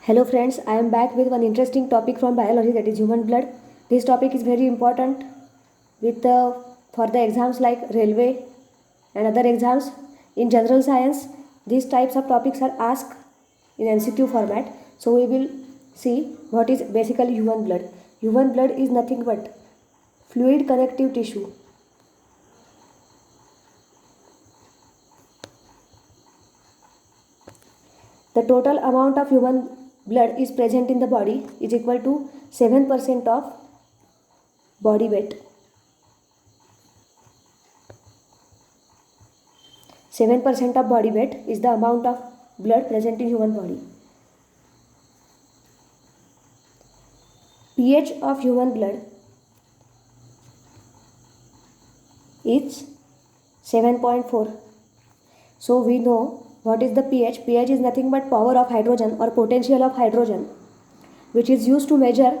Hello friends, I am back with one interesting topic from biology, that is human blood. This topic is very important with for the exams like railway and other exams. In general science, these types of topics are asked in MCQ format. So we will see what is basically human blood. Human blood is nothing but fluid connective tissue. The total amount of human blood is present in the body is equal to 7% of body weight. 7% of body weight is the amount of blood present in human body. pH of human blood is 7.4. So we know what is the pH. pH is nothing but power of hydrogen or potential of hydrogen, which is used to measure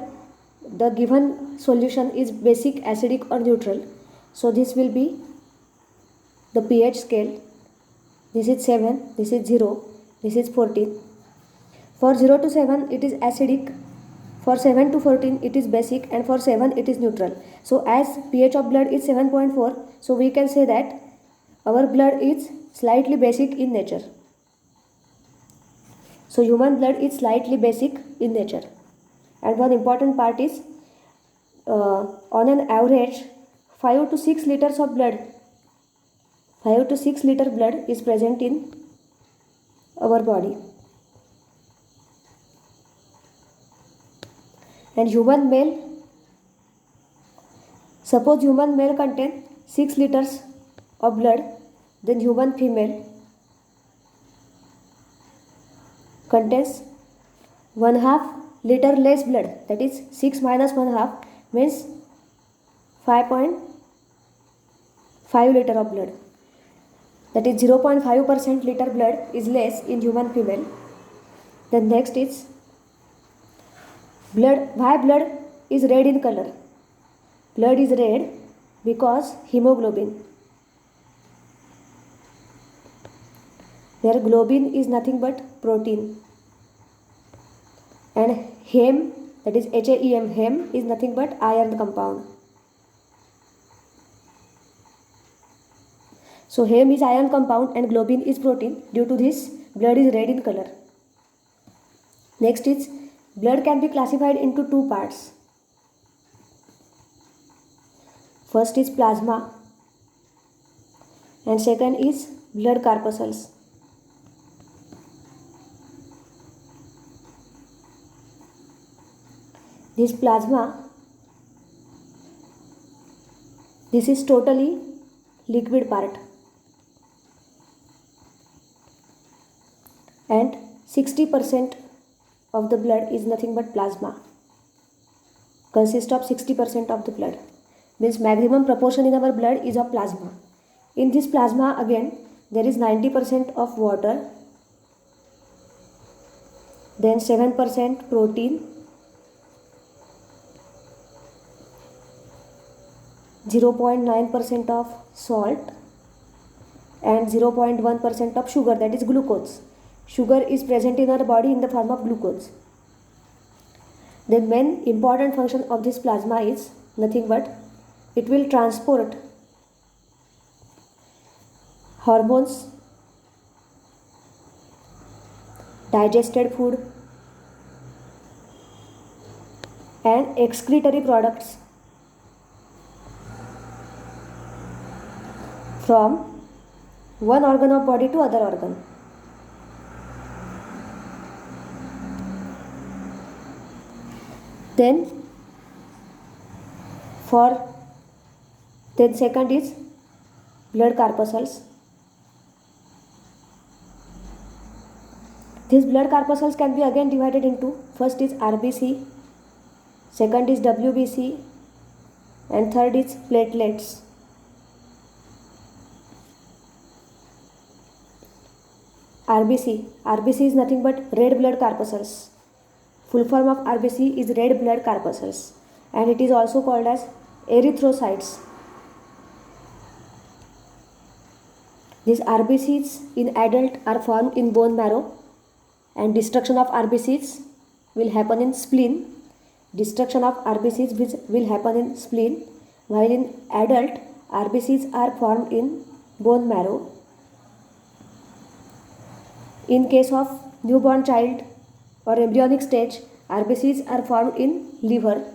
the given solution is basic, acidic or neutral. So this will be the pH scale. This is 7, this is 0, this is 14. For 0 to 7 it is acidic, for 7 to 14 it is basic, and for 7 it is neutral. So as pH of blood is 7.4, so we can say that our blood is slightly basic in nature. So human blood is slightly basic in nature. And one important part is on an average 5 to 6 liters of blood, 5 to 6 liter blood is present in our body. And human male, suppose human male contain 6 liters of blood, then human female contains 1/2 liter less blood, that is 6 minus 1/2 means 5.5 liter of blood, that is 0.5% liter blood is less in human female. Then next is blood. Why blood is red in color? Blood is red because hemoglobin, where globin is nothing but protein, and heme, that is HAEM, heme is nothing but iron compound. So heme is iron compound and globin is protein. Due to this, blood is red in color. Next is blood can be classified into two parts. First is plasma and second is blood corpuscles. This plasma, this is totally liquid part, and 60% of the blood is nothing but plasma, consists of 60% of the blood, means maximum proportion in our blood is of plasma. In this plasma again there is 90% of water, then 7% protein, 0.9% of salt, and 0.1% of sugar, that is glucose. Sugar is present in our body in the form of glucose. The main important function of this plasma is nothing but it will transport hormones, digested food, and excretory products from one organ of body to other organ. Then second is blood corpuscles. These blood corpuscles can be again divided into, first is RBC, second is WBC, and third is platelets. RBC is nothing but red blood corpuscles. Full form of RBC is red blood corpuscles, and it is also called as erythrocytes. These RBCs in adult are formed in bone marrow, and destruction of RBCs will happen in spleen. Destruction of RBCs will happen in spleen, while in adult RBCs are formed in bone marrow. In case of newborn child or embryonic stage, RBCs are formed in liver.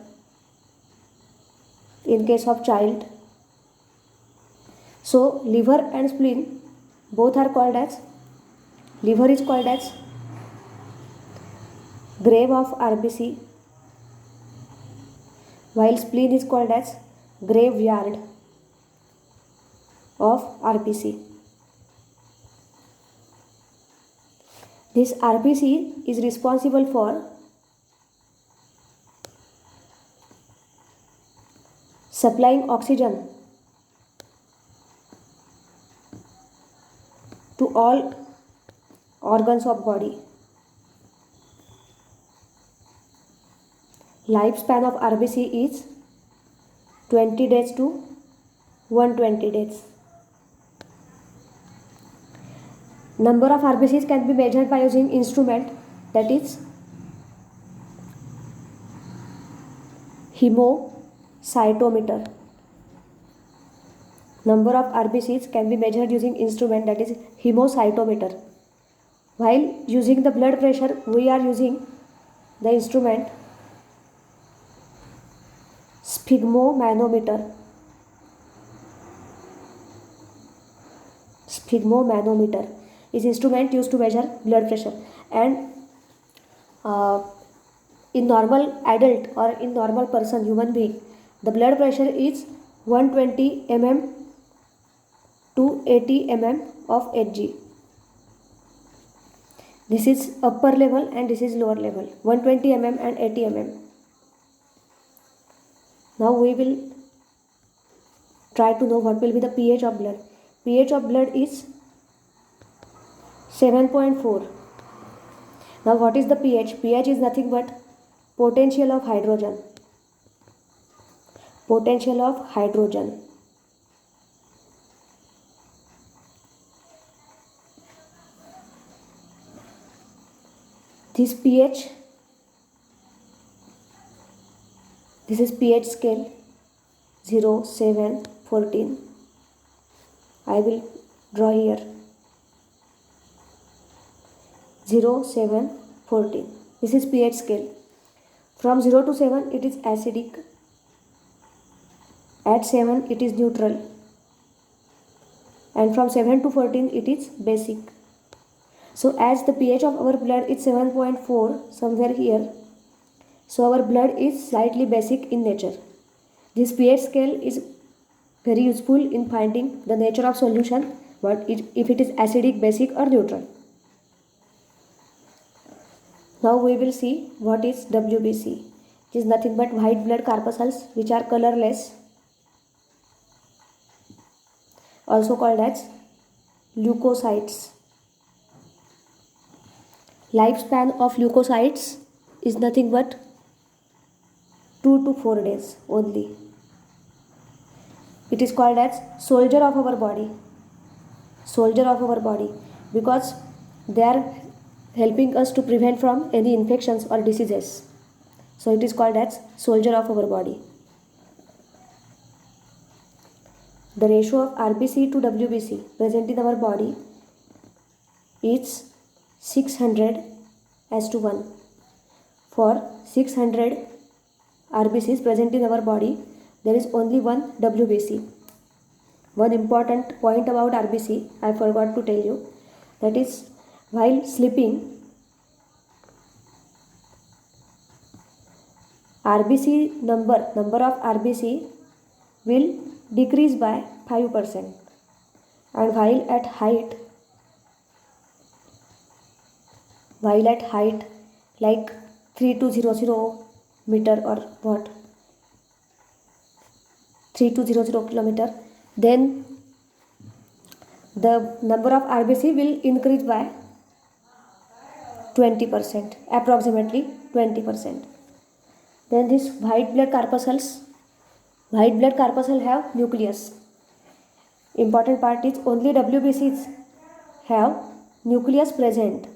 In case of child, so liver and spleen both are called as, liver is called as grave of RBC, while spleen is called as graveyard of RBC. This RBC is responsible for supplying oxygen to all organs of body. Lifespan of RBC is 20 days to 120 days. Number of RBCs can be measured by using instrument, that is hemocytometer. Number of RBCs can be measured using instrument, that is hemocytometer. While using the blood pressure, we are using the instrument sphygmomanometer. Sphygmomanometer is instrument used to measure blood pressure, and in normal adult or in normal person, human being, the blood pressure is 120 mm to 80 mm of Hg. This is upper level and this is lower level, 120 mm and 80 mm. Now we will try to know what will be the pH of blood. pH of blood is 7.4. Now what is the pH? pH is nothing but potential of hydrogen. Potential of hydrogen. This pH, this is pH scale 0, 7, 14. I will draw here 0, 7, 14. This is pH scale. From 0 to 7 it is acidic. At 7 it is neutral. And from 7 to 14 it is basic. So as the pH of our blood is 7.4 somewhere here, so our blood is slightly basic in nature. This pH scale is very useful in finding the nature of solution, but if it is acidic, basic or neutral. Now we will see what is WBC. It is nothing but white blood corpuscles which are colorless, also called as leukocytes. Lifespan of leukocytes is nothing but 2 to 4 days only. It is called as soldier of our body. Soldier of our body, because they are helping us to prevent from any infections or diseases. So it is called as soldier of our body. The ratio of RBC to WBC present in our body is 600:1. For 600 RBCs present in our body, there is only one WBC. One important point about RBC I forgot to tell you, that is while sleeping, RBC number of RBC will decrease by 5%, and while at height like 3200 meter or what 3200 kilometer, then the number of RBC will increase by 20%, approximately 20%. Then this white blood corpuscles have nucleus. Important part is only WBCs have nucleus present.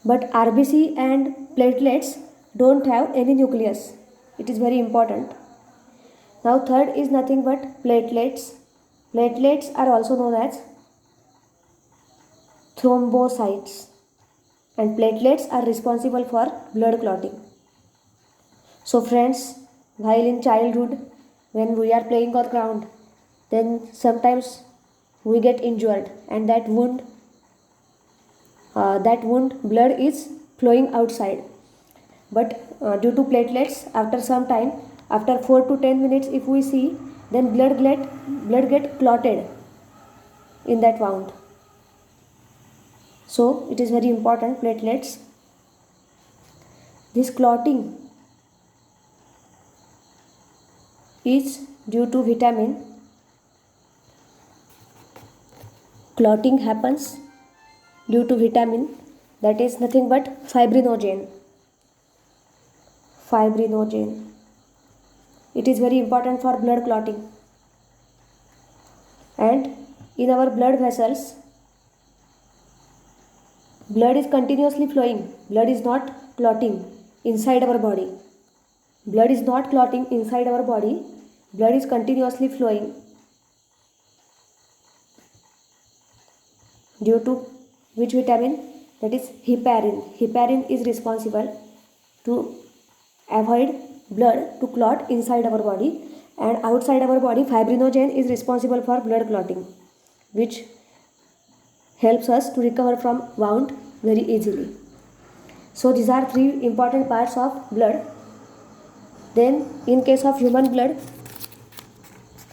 But RBC and platelets don't have any nucleus. It is very important. Now third is nothing but platelets. Platelets are also known as thrombocytes, and platelets are responsible for blood clotting. So friends, while in childhood, when we are playing on ground, then sometimes we get injured, and that wound blood is flowing outside. But due to platelets, after some time, after 4 to 10 minutes, if we see, then blood get clotted in that wound. So it is very important, platelets. This clotting is due to vitamin. Clotting happens due to vitamin, that is nothing but fibrinogen. It is very important for blood clotting. And in our blood vessels, blood is continuously flowing. Blood is not clotting inside our body. Blood is not clotting inside our body. Blood is continuously flowing. Due to which vitamin? That is heparin. Heparin is responsible to avoid blood to clot inside our body, and outside our body fibrinogen is responsible for blood clotting, which helps us to recover from wound very easily. So these are three important parts of blood. Then in case of human blood,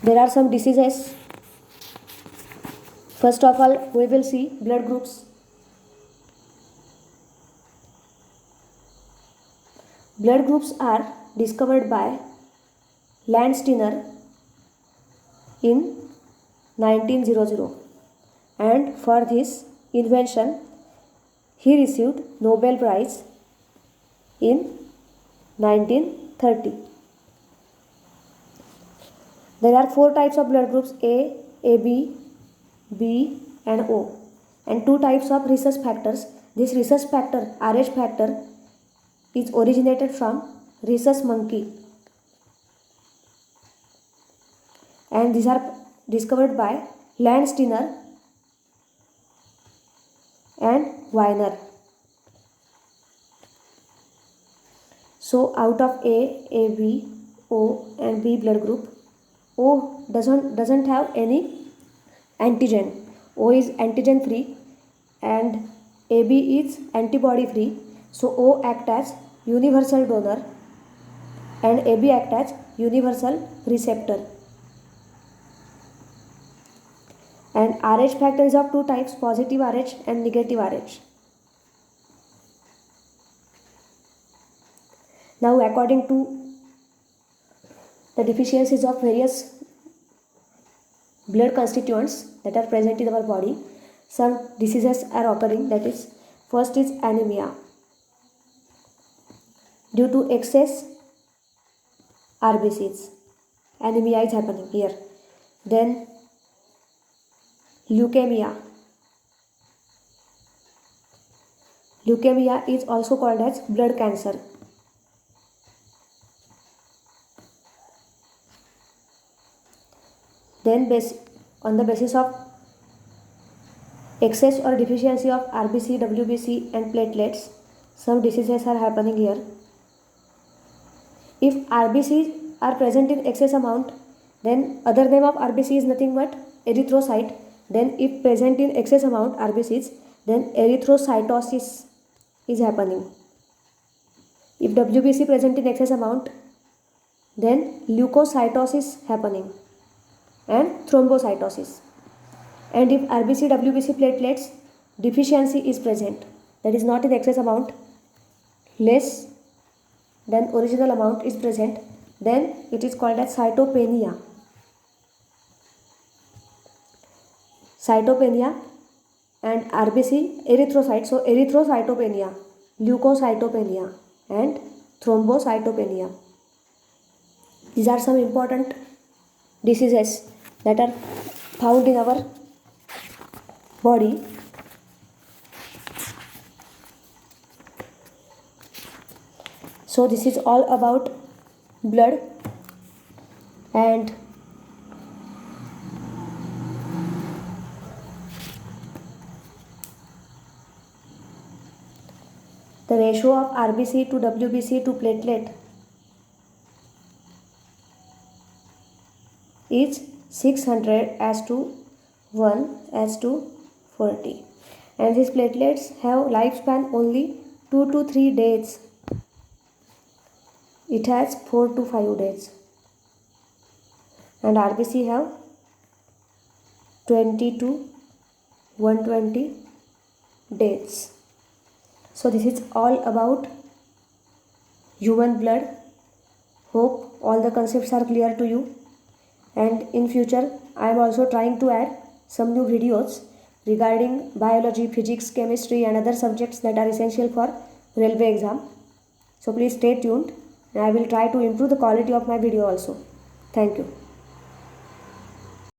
there are some diseases. First of all, we will see blood groups. Blood groups are discovered by Landsteiner in 1900, and for this invention he received Nobel Prize in 1930. There are 4 types of blood groups: A, AB, B and O, and 2 types of rhesus factors. This rhesus factor, Rh factor, is originated from rhesus monkey, and these are discovered by Landsteiner and Weiner. So out of A, AB, O and B blood group, O doesn't have any antigen. O is antigen free and AB is antibody free. So O act as universal donor and AB act as universal receptor. And Rh factor is of 2 types: positive Rh and negative Rh. Now according to the deficiencies of various blood constituents that are present in our body, some diseases are occurring. That is, first is anemia. Due to excess RBCs, anemia is happening here. Then leukemia. Leukemia is also called as blood cancer. Then on the basis of excess or deficiency of RBC, WBC and platelets, some diseases are happening here. If RBCs are present in excess amount, then other name of RBC is nothing but erythrocyte. Then if present in excess amount RBCs, then erythrocytosis is happening. If WBC present in excess amount, then leukocytosis happening and thrombocytosis. And if RBC, WBC, platelets deficiency is present, that is not in excess amount, less than original amount is present, then it is called as cytopenia. Cytopenia and RBC erythrocyte. So erythrocytopenia, leukocytopenia and thrombocytopenia. These are some important diseases that are found in our body. So this is all about blood, and the ratio of RBC to WBC to platelet is 600 as to 1 as to 40, and these platelets have lifespan only 2 to 3 days. It has 4 to 5 days, and RBC have 20 to 120 days. So this is all about human blood. Hope all the concepts are clear to you, and in future I am also trying to add some new videos regarding biology, physics, chemistry and other subjects that are essential for railway exam. So please stay tuned, and I will try to improve the quality of my video also. Thank you.